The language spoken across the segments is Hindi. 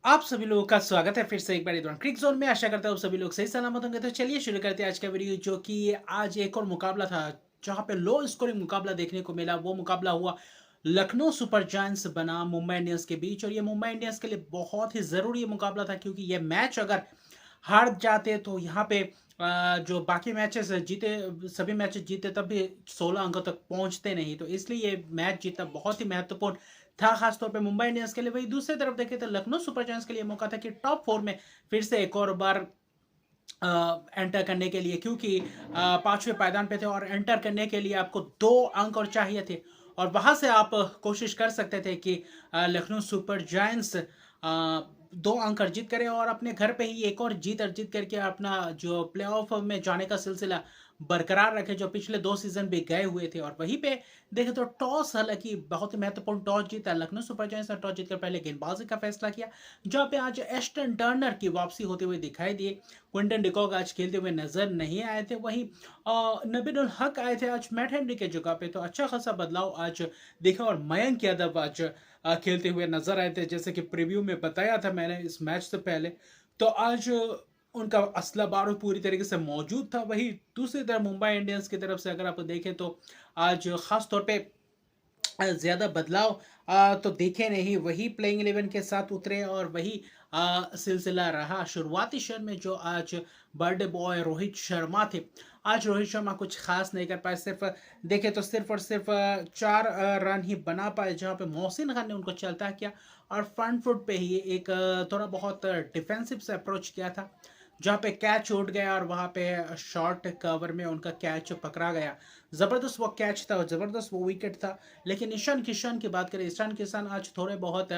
आप सभी लोगों का स्वागत है फिर से एक बार इधर क्रिक जोन में। आशा करता हूँ सभी लोग सही सलामत होंगे। तो चलिए शुरू करते हैं आज का वीडियो, जो कि आज एक और मुकाबला था जहां पे लो स्कोरिंग मुकाबला देखने को मिला। वो मुकाबला हुआ लखनऊ सुपर जायंट्स बना मुंबई इंडियंस के बीच, और ये मुंबई इंडियंस के लिए बहुत ही जरूरी मुकाबला था, क्योंकि ये मैच अगर हार जाते तो यहाँ पे जो बाकी मैचेस जीते, सभी मैचेस जीते तब भी 16 अंकों तक पहुंचते नहीं। तो इसलिए ये मैच जीतना बहुत ही महत्वपूर्ण था, खासतौर पे मुंबई इंडियंस के लिए। वही दूसरी तरफ देखे तो लखनऊ सुपर जायंट्स के लिए मौका था कि टॉप 4 में फिर से एक और बार एंटर करने के लिए, क्योंकि पांचवें पायदान पे थे और एंटर करने के लिए आपको 2 अंक और चाहिए थे। और वहां से आप कोशिश कर सकते थे कि लखनऊ सुपर जायंट्स 2 अंक अर्जित करें और अपने घर पे ही एक और जीत अर्जित करके अपना जो प्लेऑफ में जाने का सिलसिला बरकरार रखे, जो पिछले 2 सीजन भी गए हुए थे। और वहीं पे देखे तो टॉस, हालांकि बहुत ही महत्वपूर्ण टॉस जीता लखनऊ सुपर जायंट्स ने। टॉस जीतकर पहले गेंदबाजी का फैसला किया, जहां पे आज एस्टन टर्नर की वापसी होते हुए दिखाई दी। क्विंटन डिकॉक आज खेलते हुए नजर नहीं आए थे। वहीं नबीनुल हक आए थे आज मैट हेनरी के जगह पे, तो अच्छा खासा बदलाव आज देखा। और मयंक यादव आज खेलते हुए नजर आए थे, जैसे कि प्रीव्यू में बताया था मैंने इस मैच से पहले। तो आज उनका असला बारूद पूरी तरीके से मौजूद था। वही दूसरी तरफ मुंबई इंडियंस की तरफ से अगर आप देखें तो आज खास तौर पे ज्यादा बदलाव तो देखे नहीं। वही प्लेइंग 11 के साथ उतरे और वही सिलसिला रहा। शुरुआती क्षण में जो आज बर्थडे बॉय रोहित शर्मा थे, आज रोहित शर्मा कुछ खास नहीं कर पाए। सिर्फ देखे तो सिर्फ और सिर्फ 4 रन ही बना पाए, जहां पे मोहसिन खान ने उनको चलता किया और फ्रंट फुट पे ही एक थोड़ा बहुत डिफेंसिव से अप्रोच किया था, जहाँ पे कैच उठ गया और वहां पे शॉर्ट कवर में उनका कैच पकड़ा गया। जबरदस्त वो कैच था और जबरदस्त वो विकेट था। लेकिन ईशान किशन की बात करें, ईशान किशन आज थोड़े बहुत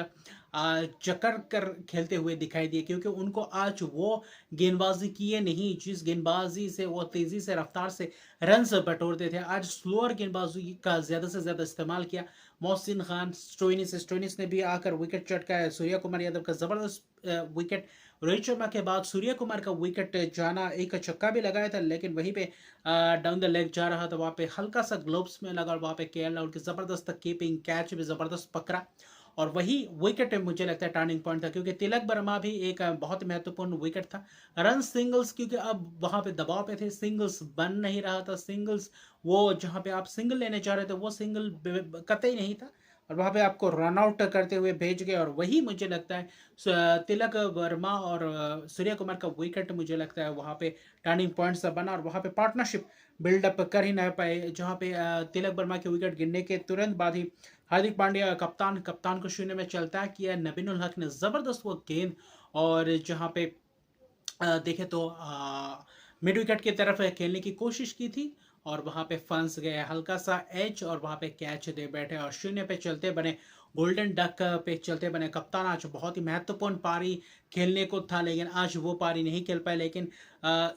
जकड़ कर खेलते हुए दिखाई दिए, क्योंकि उनको आज वो गेंदबाजी किए नहीं जिस गेंदबाजी से वो तेजी से रफ्तार से रन बटोरते थे। आज स्लोअर गेंदबाजी का ज्यादा से ज्यादा इस्तेमाल किया। मोहसिन खान, स्टोइनिस ने भी आकर विकेट चटकाया। सूर्य कुमार यादव का जबरदस्त विकेट। रोहित शर्मा के बाद सूर्य कुमार का विकेट जाना, एक छक्का भी लगाया था, लेकिन वहीं पे डाउन द लेग जा रहा था, वहां पे हल्का सा ग्लोव्स में लगा और वहां पे केएल राहुल की जबरदस्त कीपिंग, कैच भी जबरदस्त पकड़ा। और वही विकेट मुझे लगता है टर्निंग पॉइंट था, क्योंकि तिलक वर्मा भी एक बहुत महत्वपूर्ण विकेट था। रन सिंगल्स, क्योंकि अब वहां पे दबाव पे थे, सिंगल्स बन नहीं रहा था। सिंगल्स वो जहां पे आप सिंगल लेने जा रहे थे वो सिंगल कतई नहीं था, और वहां पे आपको रन आउट करते हुए भेज गए। और वही मुझे लगता है तिलक वर्मा और सूर्य कुमार का विकेट मुझे लगता है वहां पे टर्निंग पॉइंट सा बना, और वहां पे पार्टनरशिप बिल्डअप कर ही नहीं पाए। जहां पे तिलक वर्मा के विकेट गिरने के तुरंत बाद ही हार्दिक पांड्या कप्तान को शून्य में चलता किया। नबीनुल हक ने जबरदस्त वो गेंद, और जहां पे देखे तो मिड विकेट की तरफ खेलने की कोशिश की थी, और वहां पे फंस गए हल्का सा एच, और वहां पे कैच दे बैठे और शून्य पे चलते बने। गोल्डन डक पे चलते बने। कप्तान आज बहुत ही महत्वपूर्ण पारी खेलने को था, लेकिन आज वो पारी नहीं खेल पाए। लेकिन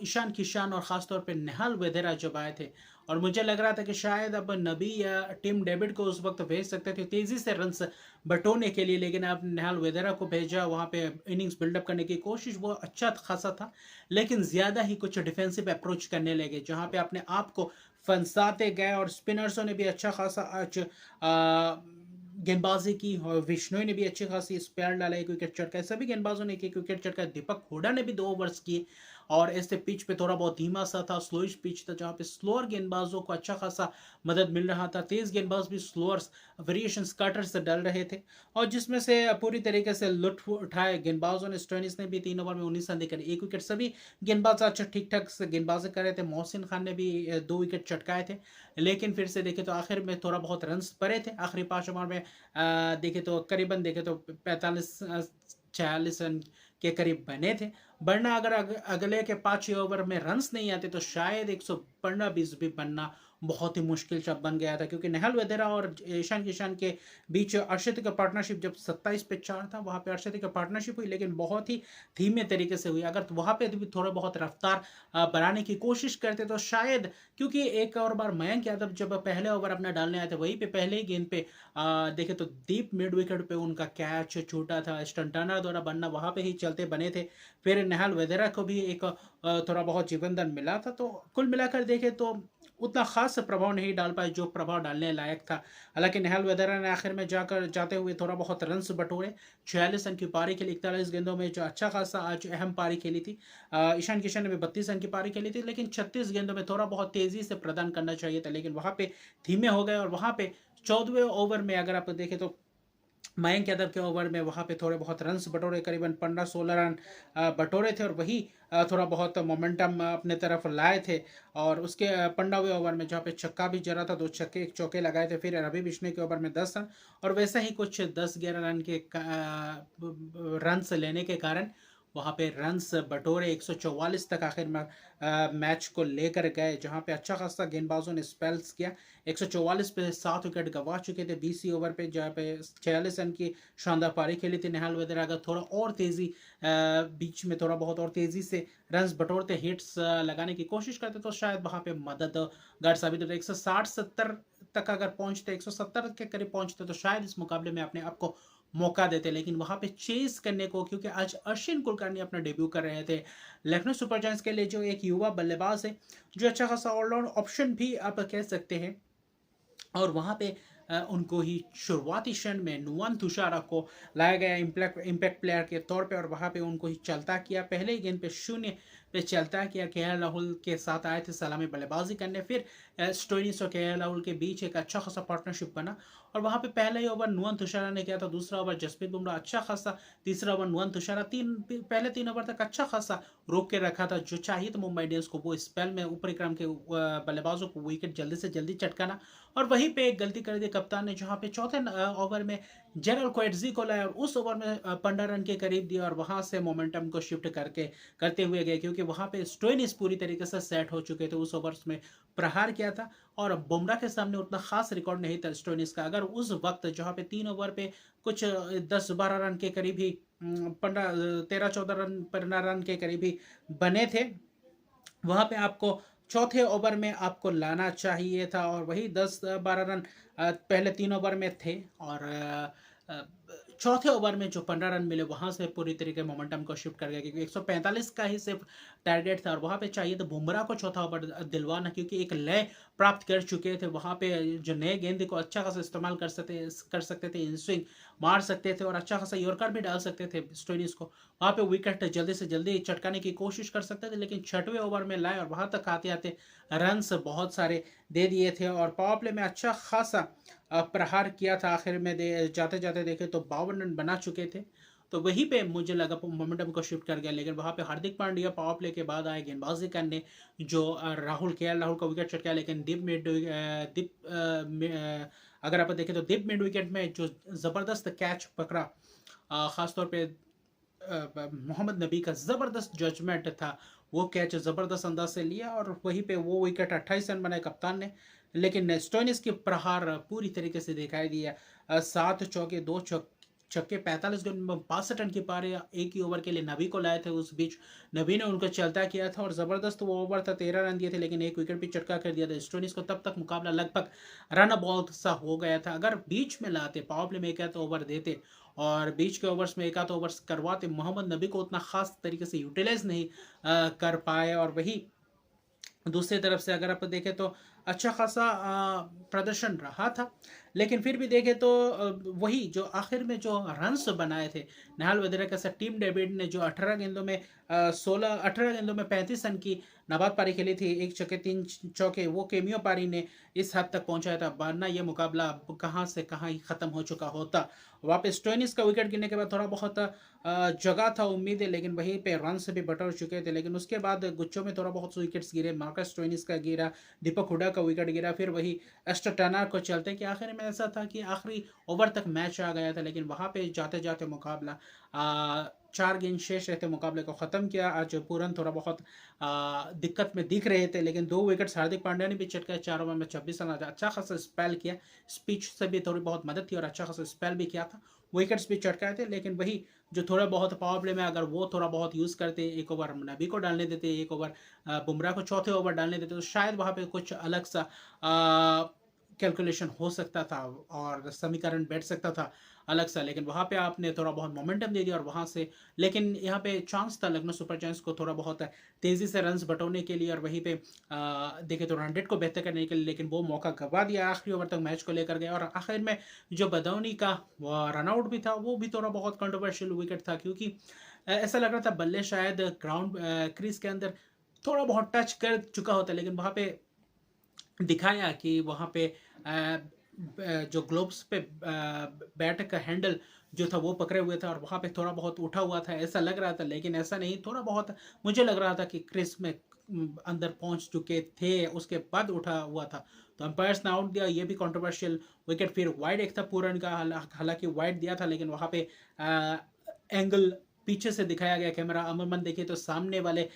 ईशान किशान और खासतौर पे नेहाल वेदेरा जब आए थे, और मुझे लग रहा था कि शायद अब नबी या टिम डेविड को उस वक्त भेज सकते थे तेजी से रन बटोरने के लिए, लेकिन अब नेहाल वेदेरा को भेजा वहां पे इनिंग्स बिल्डअप करने की कोशिश। वो अच्छा खासा था, लेकिन ज्यादा ही कुछ डिफेंसिव अप्रोच करने लगे, जहां पे अपने आप को फंसाते गए। और स्पिनर्सों ने भी अच्छा खासा आज गेंदबाजी की, और विष्णु ने भी अच्छी खासी स्पेयर डाला, एक विकेट चटका। सभी गेंदबाजों ने एक एक विकेट चटका। दीपक हुडा ने भी 2 ओवर्स किए, और ऐसे पिच पे थोड़ा बहुत धीमा सा था, स्लोइश पिच था, जहाँ पे स्लोअर गेंदबाजों को अच्छा खासा मदद मिल रहा था। तेज गेंदबाज भी स्लोअर वेरिएशन कटर से डल रहे थे, और जिसमें से पूरी तरीके से लुत्फ उठाए गेंदबाजों ने। स्टोइनिस ने भी 3 ओवर में 19 रन देकर एक विकेट। सभी गेंदबाज अच्छा ठीक ठाक से गेंदबाजी कर रहे थे। मोहसिन खान ने भी 2 विकेट चटकाए थे, लेकिन फिर से देखे तो आखिर में थोड़ा बहुत रन पड़े थे। आखिरी 5 ओवर में देखे तो करीबन देखे तो 45-46 रन के करीब बने थे। वरना अगर अगले के 5 ओवर में रन नहीं आते तो शायद 115-20 भी बनना बहुत ही मुश्किल सा बन गया था, क्योंकि नेहल वेदेरा और ईशान किशान के बीच अर्शदीप का पार्टनरशिप जब 27 पे 4 था, वहां पे अर्शदीप का पार्टनरशिप हुई, लेकिन बहुत ही धीमे तरीके से हुई। अगर वहां पे भी थोड़ा बहुत रफ्तार बनाने की कोशिश करते तो शायद, क्योंकि एक और बार मयंक यादव जब पहले ओवर अपना डालने आए थे, वहीं पे पहले ही गेंद पे देखे तो डीप मिड विकेट पे उनका कैच छूटा था। स्टन टर्नर द्वारा बनना वहां पे ही चलते बने थे। फिर नेहाल वेदेरा को भी एक थोड़ा बहुत जीवन दान मिला था। तो कुल मिलाकर देखे तो उतना खास खास प्रभाव नहीं डाल पाए जो प्रभाव डालने लायक था। हालांकि नेहाल वेदेरा ने आखिर में जाकर जाते हुए थोड़ा बहुत रन बटोरे। 46 रन की पारी खेली 41 गेंदों में, जो अच्छा खासा आज अहम पारी खेली थी। ईशान किशन ने भी 32 रन की पारी खेली थी, लेकिन 36 गेंदों में थोड़ा बहुत तेजी से प्रदान करना चाहिए था, लेकिन वहां पे धीमे हो गए। और वहां पे 14वें ओवर में अगर आप देखें तो मयंक यादव के ओवर में वहां पे थोड़े बहुत रन्स बटोरे, करीबन 15-16 रन बटोरे थे, और वही थोड़ा बहुत मोमेंटम अपने तरफ लाए थे। और उसके 15वें ओवर में जहाँ पे छक्का भी जरा था, 2 छक्के 1 चौके लगाए थे। फिर रवि बिश्नोई के ओवर में 10 रन, और वैसे ही कुछ 10-11 रन के रन्स लेने के कारण वहाँ पे रन्स बटोरे 144 तक आखिर में मैच को लेकर गए, जहाँ पे अच्छा खासा गेंदबाजों ने स्पेल्स किया। 144 पे 7 विकेट गंवा चुके थे 20 ही ओवर पे, जहाँ पे 46 रन की शानदार पारी खेली थी नेहाल वेदेरा। अगर थोड़ा और तेजी बीच में थोड़ा बहुत और तेजी से रन्स बटोरते, हिट्स लगाने की कोशिश करते, तो शायद वहाँ पे मददगार साबित होता। 160-70 तक अगर पहुंचते, 170 के करीब पहुंचते, तो शायद इस मुकाबले में अपने आप को मौका देते। लेकिन वहां पे चेस करने को, क्योंकि आज अश्विन कुलकर्णी अपना डेब्यू कर रहे थे लखनऊ सुपर जायंट्स के लिए, जो एक युवा बल्लेबाज है, जो अच्छा खासा ऑलराउंड ऑप्शन भी आप कह सकते हैं। और वहाँ पे उनको ही शुरुआती क्षण में नुवन तुषारा को लाया गया इम्पैक्ट प्लेयर के तौर पे, और वहाँ पे उनको ही चलता किया। पहले ही गेंद पे 0 पे चलता किया। केएल राहुल के साथ आए थे सलामी बल्लेबाजी करने। फिर स्टोइनिस और केएल राहुल के बीच एक अच्छा खासा पार्टनरशिप बना, और वहाँ पे पहले ही ओवर नुवन तुषारा ने किया था, दूसरा ओवर जसप्रीत बुमराह अच्छा खासा, तीसरा ओवर नुवन तुषारा, पहले 3 ओवर तक अच्छा खासा रोक के रखा था। जो चाहिए तो मुंबई इंडियंस को वो स्पेल में ऊपरी क्रम के बल्लेबाजों को विकेट जल्दी से जल्दी चटकाना। और वहीं पे एक गलती कर दी कप्तान ने, जहां पे चौथे ओवर में जेरल क्वेटजी को लाया, और उस ओवर में 15 रन के करीब दिया, और वहां से मोमेंटम को शिफ्ट करते हुए गए, क्योंकि वहां पे स्टोइनिस पूरी तरीके से सेट हो चुके थे। उस ओवर में प्रहार किया था, और बुमराह के सामने उतना खास रिकॉर्ड नहीं था स्टोइनिस का। अगर उस वक्त जहां पे 3 ओवर पे कुछ 10-12 रन के करीब ही 13-14 रन 15 रन के करीब ही बने थे, वहां पे आपको चौथे ओवर में आपको लाना चाहिए था। और वही 10-12 रन पहले 3 ओवर में थे, और चौथे ओवर में जो 15 रन मिले, वहां से पूरी तरीके मोमेंटम को शिफ्ट कर गया, क्योंकि 145 का ही सिर्फ टारगेट था, और वहां पे चाहिए तो बुमराह को चौथा ओवर दिलवाना, क्योंकि एक लय प्राप्त कर चुके थे। वहां पे जो नए गेंद को अच्छा खासा इस्तेमाल कर सकते थे, इन स्विंग मार सकते थे, और अच्छा खासा यॉर्कर भी डाल सकते थे स्टोइनिस को। वहां पे विकेट जल्दी से जल्दी चटकाने की कोशिश कर सकते थे, लेकिन 6वें ओवर में लाए, और वहां तक आते आते रन्स बहुत सारे दे दिए थे, और पावर प्ले में अच्छा खासा प्रहार किया था। आखिर में जाते जाते देखे तो 52 रन बना चुके थे, तो वहीं पे मुझे लगा मोमेंटम को शिफ्ट कर गया। लेकिन वहां पे हार्दिक पांड्या पावर प्ले के बाद आए गेंदबाजी करने, जो केएल राहुल का विकेट चटकाया। लेकिन अगर आप देखें तो दीप मिड विकेट में जो जबरदस्त कैच पकड़ा, खासतौर पे मोहम्मद नबी का जबरदस्त जजमेंट था, वो कैच जबरदस्त अंदाज से लिया, और वहीं पे वो विकेट 28 रन बनाए कप्तान ने। लेकिन स्टोइनिस के प्रहार पूरी तरीके से दिखाई दिया। 7 चौके 2 छक्के 45 गेंद में 62 रन की पारी एक ही ओवर के लिए नबी को लाए थे। उस बीच नबी ने उनको चलता किया था, और जबरदस्त वो ओवर था, 13 रन दिए थे, लेकिन एक विकेट भी चटका कर दिया था स्टोइनिस को। तब तक मुकाबला लगभग रन बॉल सा हो गया था। अगर बीच में लाते, पावर प्ले में एक ओवर देते, और बीच के ओवर्स में एक आध ओवर्स करवाते, मोहम्मद नबी को उतना खास तरीके से यूटिलाइज नहीं कर पाए। और वही दूसरी तरफ से अगर आप देखें तो अच्छा खासा प्रदर्शन रहा था, लेकिन फिर भी देखें तो वही जो आखिर में जो रन्स बनाए थे नेहाल वेदेरा के साथ, टीम डेविड ने जो 18 गेंदों में 18 गेंदों में 35 रन की नाबाद पारी खेली थी, 1 छक्के 3 चौके, वो केमियो पारी ने इस हद तक पहुंचाया था, वरना ये मुकाबला कहाँ से कहाँ ही खत्म हो चुका होता। वापस स्टोइनिस का विकेट गिरने के बाद थोड़ा बहुत जगह था, उम्मीद है, लेकिन वहीं पे रन से भी बटर चुके थे। लेकिन उसके बाद गुच्चों में थोड़ा बहुत विकेट्स गिरे, मार्कस स्टोइनिस का गिरा, दीपक हुडा का विकेट गिरा, फिर वही एस्टर टर्नर को चलते कि आखिर में ऐसा था कि आखिरी ओवर तक मैच आ गया था। लेकिन वहां पे जाते जाते मुकाबला 4 गेंद शेष रहते मुकाबले को ख़त्म किया। आज पूरन थोड़ा बहुत दिक्कत में दिख रहे थे, लेकिन 2 विकेट्स हार्दिक पांड्या ने भी चटकाए। 4 ओवर में 26 रन, अच्छा खासा स्पेल किया, स्पीच से भी थोड़ी बहुत मदद थी, और अच्छा खासा स्पेल भी किया था, विकेट्स भी चटकाए थे। लेकिन वही जो थोड़ा बहुत पावर प्ले में अगर वो थोड़ा बहुत यूज़ करते, एक ओवर नबी को डालने देते, एक ओवर बुमराह को चौथे ओवर डालने देते, तो शायद वहाँ पे कुछ अलग सा कैलकुलेशन हो सकता था और समीकरण बैठ सकता था अलग सा, लेकिन वहाँ पे आपने थोड़ा बहुत मोमेंटम दे दिया और वहाँ से, लेकिन यहाँ पे चांस था लखनऊ सुपर जायंट्स को थोड़ा बहुत तेज़ी से रन्स बटोरने के लिए और वहीं पे देखे तो 100 को बेहतर करने के लिए, लेकिन वो मौका गवा दिया, आखिरी ओवर तक मैच को लेकर गया और आखिर में जो बदौनी का रनआउट भी था वो भी थोड़ा बहुत कंट्रोवर्शियल विकेट था, क्योंकि ऐसा लग रहा था बल्ले शायद ग्राउंड क्रीज के अंदर थोड़ा बहुत टच कर चुका होता, लेकिन वहाँ पे दिखाया कि वहाँ पे जो ग्लोब्स पे बैट का हैंडल जो था वो पकड़े हुए था और वहाँ पे थोड़ा बहुत उठा हुआ था, ऐसा लग रहा था, लेकिन ऐसा नहीं, थोड़ा बहुत मुझे लग रहा था कि क्रिस में अंदर पहुंच चुके थे, उसके बाद उठा हुआ था। तो अंपायर्स ने आउट दिया, ये भी कंट्रोवर्शियल विकेट। फिर वाइड एक था पूरन का, हालांकि वाइड दिया था, लेकिन वहाँ पे एंगल पीछे से दिखाया गया कैमरा, अमूमन देखिए तो सामने वाले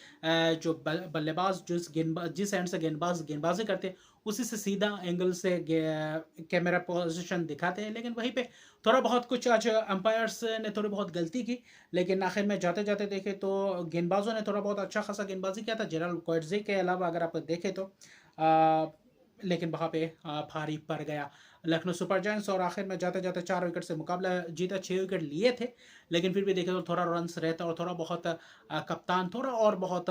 जो बल्लेबाज जिस एंड से गेंदबाजी करते हैं उसी से सीधा एंगल से कैमरा पोजीशन दिखाते हैं, लेकिन वहीं पे थोड़ा बहुत कुछ आज अंपायर्स ने थोड़ी बहुत गलती की, लेकिन आखिर में जाते जाते देखे तो गेंदबाजों ने थोड़ा बहुत अच्छा खासा गेंदबाजी किया था, जेराल्ड क्वार्ट्जी के अलावा अगर आप देखें तो लेकिन वहाँ पे भारी पड़ गया लखनऊ सुपर जायंट्स और आखिर में जाते जाते 4 विकेट से मुकाबला जीता, 6 विकेट लिए थे, लेकिन फिर भी देखे तो थोड़ा रन्स रहता और थोड़ा बहुत कप्तान थोड़ा और बहुत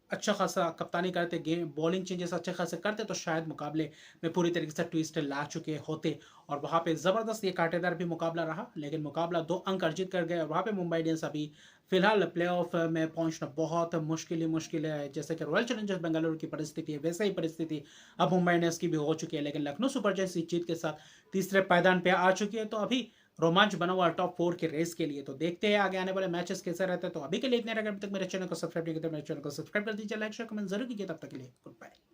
अच्छा खासा कप्तानी करते, गेम बॉलिंग चेंजेस अच्छे खासे करते तो शायद मुकाबले में पूरी तरीके से ट्विस्ट ला चुके होते और वहाँ पे ज़बरदस्त ये कांटेदार भी मुकाबला रहा, लेकिन मुकाबला 2 अंक अर्जित कर गए। वहाँ पे मुंबई इंडियंस अभी फिलहाल प्लेऑफ में पहुंचना बहुत मुश्किल ही मुश्किल है, जैसे कि रॉयल चैलेंजर्स बेंगलुरु की परिस्थिति है वैसे ही परिस्थिति अब मुंबई इंडियंस की भी हो चुकी है, लेकिन लखनऊ सुपर जायंट्स इस जीत के साथ तीसरे पायदान पे आ चुकी है, तो अभी रोमांच बना हुआ टॉप 4 के रेस के लिए। तो देखते हैं आगे आने वाले मैचेस कैसे रहते हैं। तो अभी के लिए इतने, अगर अभी तक मेरे चैनल को सब्सक्राइब नहीं किया तो मेरे चैनल को सब्सक्राइब कर दीजिए, लाइक शेयर कमेंट जरूर कीजिए। तब तक के लिए गुड बाय।